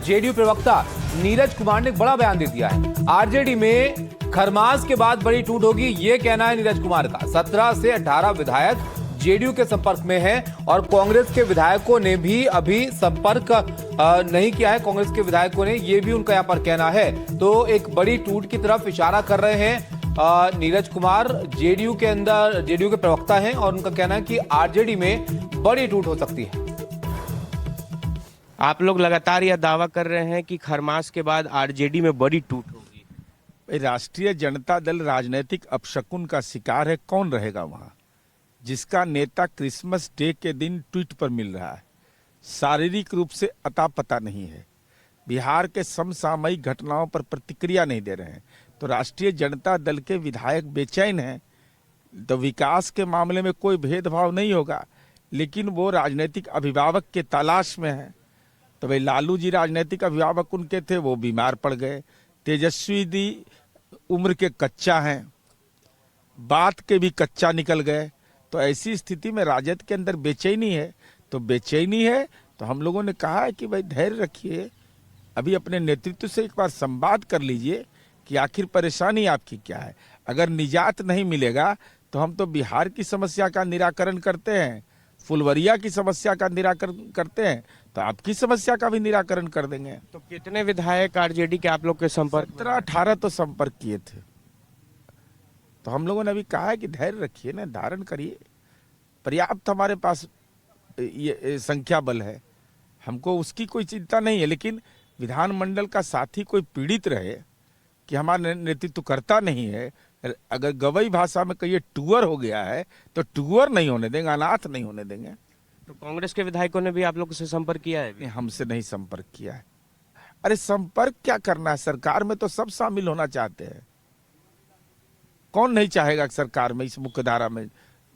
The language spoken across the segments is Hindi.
जेडीयू प्रवक्ता नीरज कुमार ने एक बड़ा बयान दे दिया है। आरजेडी में खरमास के बाद बड़ी टूट होगी, ये कहना है नीरज कुमार का। 17 से 18 विधायक जेडीयू के संपर्क में हैं और कांग्रेस के विधायकों ने भी अभी संपर्क नहीं किया है। कांग्रेस के विधायकों ने, ये भी उनका यहां पर कहना है। तो एक बड़ी टूट की तरफ इशारा कर रहे हैं नीरज कुमार। जेडीयू के अंदर जेडीयू के प्रवक्ता हैं और उनका कहना है कि आरजेडी में बड़ी टूट हो सकती है। आप लोग लगातार यह दावा कर रहे हैं कि खरमास के बाद आरजेडी में बड़ी टूट होगी। राष्ट्रीय जनता दल राजनीतिक अपशकुन का शिकार है। कौन रहेगा वहां जिसका नेता क्रिसमस डे के दिन ट्वीट पर मिल रहा है, शारीरिक रूप से अता पता नहीं है, बिहार के समसामयिक घटनाओं पर प्रतिक्रिया नहीं दे रहे हैं, तो राष्ट्रीय जनता दल के विधायक बेचैन हैं। तो विकास के मामले में कोई भेदभाव नहीं होगा, लेकिन वो राजनीतिक अभिभावक के तलाश में है। तो भाई लालू जी राजनीतिक अभिभावक उनके थे, वो बीमार पड़ गए। तेजस्वी दी उम्र के कच्चा हैं, बात के भी कच्चा निकल गए। तो ऐसी स्थिति में राजद के अंदर बेचैनी है। तो बेचैनी है तो हम लोगों ने कहा है कि भाई धैर्य रखिए, अभी अपने नेतृत्व से एक बार संवाद कर लीजिए कि आखिर परेशानी आपकी क्या है। अगर निजात नहीं मिलेगा तो हम तो बिहार की समस्या का निराकरण करते हैं, फुलवरिया की समस्या का निराकरण करते हैं, तो आपकी समस्या का भी निराकरण कर देंगे। तो कितने विधायक आरजेडी के आप लोग के संपर्क? 17-18 तो संपर्क किए थे। तो हम लोगों ने अभी कहा है कि धैर्य रखिए ना, धारण करिए, पर्याप्त हमारे पास ये संख्या बल है, हमको उसकी कोई चिंता नहीं है। लेकिन विधानमंडल का साथी कोई पीड़ित रहे कि हमारा नेतृत्व करता नहीं है, अगर गवई भाषा में कहिए टूअर हो गया है, तो टूअर नहीं होने देंगे, अनाथ नहीं होने देंगे। तो कांग्रेस के विधायकों ने भी आप लोग से संपर्क किया है? हमसे नहीं संपर्क किया है। अरे संपर्क क्या करना है, सरकार में तो सब शामिल होना चाहते हैं। कौन नहीं चाहेगा सरकार में इस मुख्यधारा में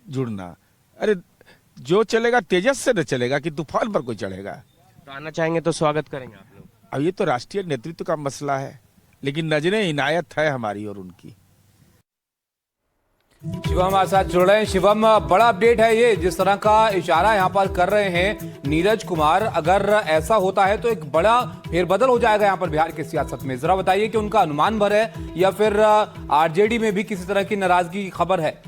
जुड़ना। अरे जो चलेगा तेजस से न चलेगा कि तूफान पर कोई चढ़ेगा। तो आना चाहेंगे तो स्वागत करेंगे आप लोग? अब ये तो राष्ट्रीय नेतृत्व का मसला है, लेकिन नजरें इनायत है हमारी और उनकी। शिवम हमारे साथ जुड़ रहे हैं। शिवम, बड़ा अपडेट है ये, जिस तरह का इशारा यहाँ पर कर रहे हैं नीरज कुमार, अगर ऐसा होता है तो एक बड़ा फेरबदल हो जाएगा यहाँ पर बिहार की सियासत में। जरा बताइए कि उनका अनुमान भर है या फिर आरजेडी में भी किसी तरह की नाराजगी की खबर है?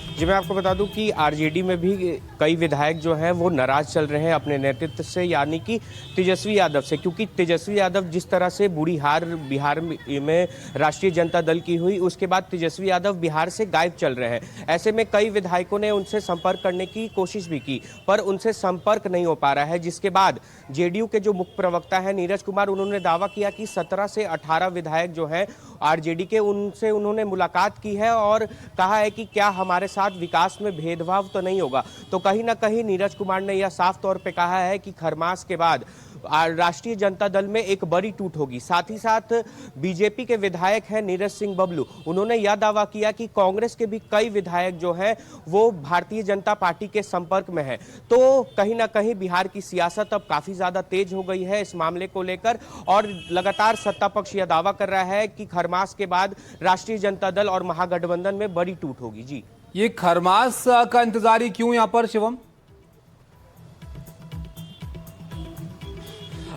जी मैं आपको बता दूं कि आरजेडी में भी कई विधायक जो हैं वो नाराज चल रहे हैं अपने नेतृत्व से, यानी कि तेजस्वी यादव से, क्योंकि तेजस्वी यादव जिस तरह से बुरी हार बिहार में राष्ट्रीय जनता दल की हुई, उसके बाद तेजस्वी यादव बिहार से गायब चल रहे हैं। ऐसे में कई विधायकों ने उनसे संपर्क करने की कोशिश भी की, पर उनसे संपर्क नहीं हो पा रहा है। जिसके बाद जेडीयू के जो मुख्य प्रवक्ता है नीरज कुमार, उन्होंने दावा किया कि 17 से 18 विधायक जो हैं आरजेडी के, उनसे उन्होंने मुलाकात की है और कहा है कि क्या हमारे साथ विकास में भेदभाव तो नहीं होगा। तो कहीं ना कहीं नीरज कुमार ने यह साफ तौर पे कहा है कि खरमास के बाद राष्ट्रीय जनता दल में एक बड़ी टूट होगी। साथ ही साथ बीजेपी के विधायक हैं नीरज सिंह बबलू, उन्होंने यह दावा किया कि कांग्रेस के भी कई विधायक जो हैं वो भारतीय जनता पार्टी के संपर्क में हैं। तो कहीं ना कहीं बिहार की सियासत अब काफी ज्यादा तेज हो गई है इस मामले को लेकर, और लगातार सत्ता पक्ष यह दावा कर रहा है कि खरमास के बाद राष्ट्रीय जनता दल और महागठबंधन में बड़ी टूट होगी। जी, ये खरमास का इंतजार ही क्यों यहाँ पर शिवम?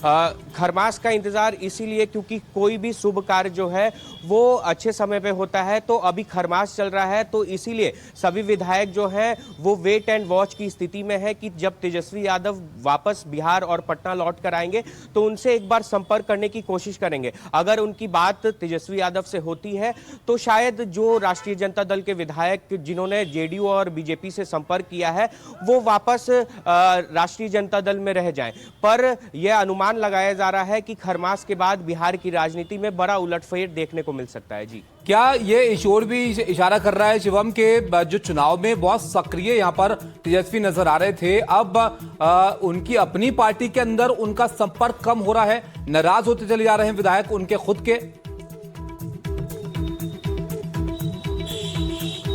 खरमास का इंतजार इसीलिए क्योंकि कोई भी शुभ कार्य जो है वो अच्छे समय पे होता है। तो अभी खरमास चल रहा है, तो इसीलिए सभी विधायक जो हैं वो वेट एंड वॉच की स्थिति में है कि जब तेजस्वी यादव वापस बिहार और पटना लौट कर आएंगे तो उनसे एक बार संपर्क करने की कोशिश करेंगे। अगर उनकी बात तेजस्वी यादव से होती है तो शायद जो राष्ट्रीय जनता दल के विधायक जिन्होंने जेडीयू और बीजेपी से संपर्क किया है वो वापस राष्ट्रीय जनता दल में रह जाएं। पर यह अनुमान लगाया जा रहा है कि खरमास के बाद बिहार की राजनीति में बड़ा उलटफेर देखने को मिल सकता है। जी, क्या ये इशोर भी इशारा कर रहा है शिवम के जो चुनाव में बहुत सक्रिय यहाँ पर तेजस्वी नजर आ रहे थे, अब उनकी अपनी पार्टी के अंदर उनका संपर्क कम हो रहा है, नाराज होते चले जा रहे हैं विधायक उनके खुद के?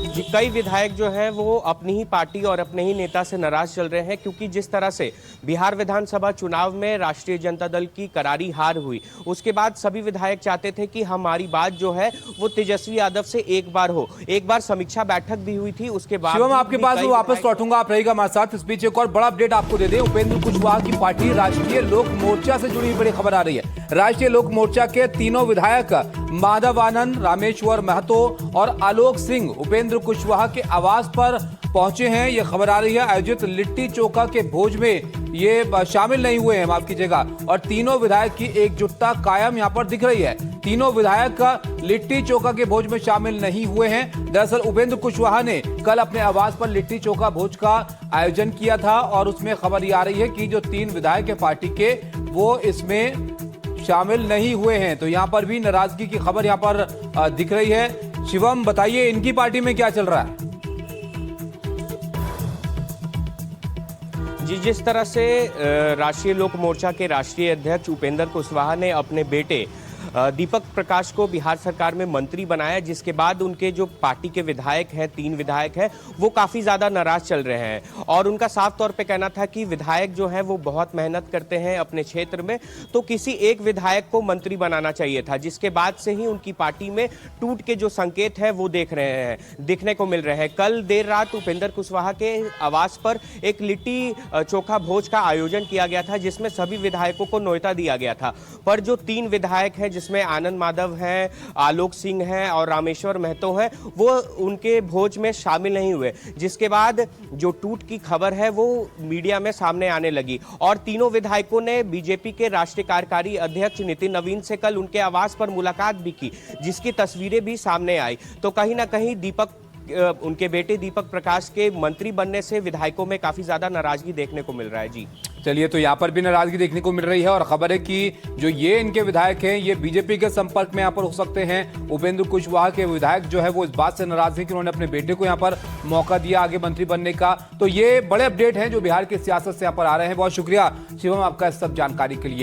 जी कई विधायक जो हैं वो अपनी ही पार्टी और अपने ही नेता से नाराज चल रहे हैं, क्योंकि जिस तरह से बिहार विधानसभा चुनाव में राष्ट्रीय जनता दल की करारी हार हुई, उसके बाद सभी विधायक चाहते थे कि हमारी बात जो है वो तेजस्वी यादव से एक बार समीक्षा बैठक भी हुई थी। उसके बाद शिवम आपके पास मैं वापस लौटूंगा, आप रहेगा हमारे साथ। इस बीच एक और बड़ा अपडेट आपको दे दें, उपेंद्र कुशवाहा की पार्टी राष्ट्रीय लोक मोर्चा से जुड़ी बड़ी खबर आ रही है। राष्ट्रीय लोक मोर्चा के तीनों विधायक माधव आनंद, रामेश्वर महतो और आलोक सिंह उपेंद्र कुशवाहा के आवास पर पहुंचे हैं। यह खबर आ रही है आयोजित लिट्टी चोखा के भोज में ये शामिल नहीं हुए हैं, माफ कीजिएगा। और तीनों विधायक की एकजुटता कायम यहां पर दिख रही है। तीनों विधायक लिट्टी चोखा के भोज में शामिल नहीं हुए हैं। दरअसल उपेंद्र कुशवाहा ने कल अपने आवास पर लिट्टी चोखा भोज का आयोजन किया था और उसमें खबर ये आ रही है कि जो 3 विधायक है पार्टी के, वो इसमें शामिल नहीं हुए हैं। तो यहां पर भी नाराजगी की खबर यहां पर दिख रही है। शिवम बताइए, इनकी पार्टी में क्या चल रहा है? जी, जिस तरह से राष्ट्रीय लोक मोर्चा के राष्ट्रीय अध्यक्ष उपेंद्र कुशवाहा ने अपने बेटे दीपक प्रकाश को बिहार सरकार में मंत्री बनाया, जिसके बाद उनके जो पार्टी के विधायक हैं, 3 विधायक हैं, वो काफ़ी ज़्यादा नाराज चल रहे हैं। और उनका साफ तौर पे कहना था कि विधायक जो हैं वो बहुत मेहनत करते हैं अपने क्षेत्र में, तो किसी एक विधायक को मंत्री बनाना चाहिए था। जिसके बाद से ही उनकी पार्टी में टूट के जो संकेत है वो देखने को मिल रहे हैं। कल देर रात उपेंद्र कुशवाहा के आवास पर एक लिट्टी चोखा भोज का आयोजन किया गया था, जिसमें सभी विधायकों को न्योता दिया गया था। पर जो 3 विधायक हैं, जिसमें आनंद माधव हैं, आलोक सिंह हैं और रामेश्वर महतो हैं, वो उनके भोज में शामिल नहीं हुए। जिसके बाद जो टूट की खबर है वो मीडिया में सामने आने लगी और तीनों विधायकों ने बीजेपी के राष्ट्रीय कार्यकारी अध्यक्ष नितिन नवीन से कल उनके आवास पर मुलाकात भी की, जिसकी तस्वीरें भी सामने आई। तो कहीं ना कहीं उनके बेटे दीपक प्रकाश के मंत्री बनने से विधायकों में काफी ज्यादा नाराजगी देखने को मिल रहा है। जी चलिए, तो यहाँ पर भी नाराजगी देखने को मिल रही है और खबर है कि जो ये इनके विधायक हैं ये बीजेपी के संपर्क में यहाँ पर हो सकते हैं। उपेंद्र कुशवाहा के विधायक जो है वो इस बात से नाराज हैं कि उन्होंने अपने बेटे को यहाँ पर मौका दिया आगे मंत्री बनने का। तो ये बड़े अपडेट हैं जो बिहार की सियासत से यहाँ पर आ रहे हैं। बहुत शुक्रिया शिवम आपका इस सब जानकारी के लिए।